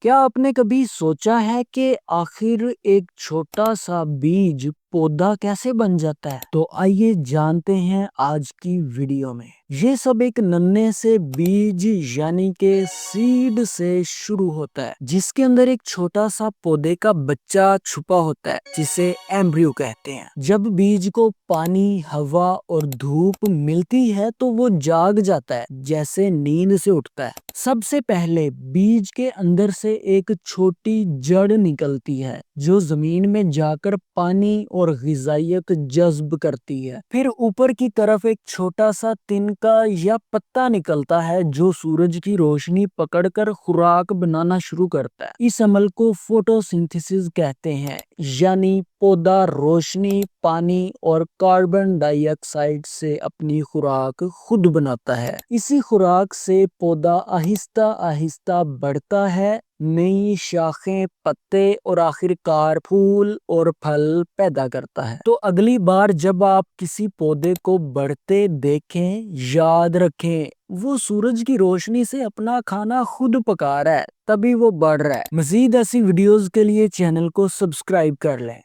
کیا آپ نے کبھی سوچا ہے کہ آخر ایک چھوٹا سا بیج پودا کیسے بن جاتا ہے؟ تو آئیے جانتے ہیں آج کی ویڈیو میں۔ یہ سب ایک ننھے سے بیج یعنی کہ سیڈ سے شروع ہوتا ہے، جس کے اندر ایک چھوٹا سا پودے کا بچہ چھپا ہوتا ہے جسے ایمبریو کہتے ہیں۔ جب بیج کو پانی، ہوا اور دھوپ ملتی ہے تو وہ جاگ جاتا ہے، جیسے نیند سے اٹھتا ہے۔ سب سے پہلے بیج کے اندر سے ایک چھوٹی جڑ نکلتی ہے جو زمین میں جا کر پانی اور غذائیت جذب کرتی ہے۔ پھر اوپر کی طرف ایک چھوٹا سا تنکا یا پتا نکلتا ہے جو سورج کی روشنی پکڑ کر خوراک بنانا شروع کرتا ہے۔ اس عمل کو فوٹو سنتھسس کہتے ہیں، یعنی پودا روشنی، پانی اور کاربن ڈائی آکسائیڈ سے اپنی خوراک خود بناتا ہے۔ اسی خوراک سے پودا آہستہ آہستہ بڑھتا ہے، نئی شاخیں، پتے اور آخر کار پھول اور پھل پیدا کرتا ہے۔ تو اگلی بار جب آپ کسی پودے کو بڑھتے دیکھیں، یاد رکھیں وہ سورج کی روشنی سے اپنا کھانا خود پکا رہا ہے، تبھی وہ بڑھ رہا ہے۔ مزید ایسی ویڈیوز کے لیے چینل کو سبسکرائب کر لیں۔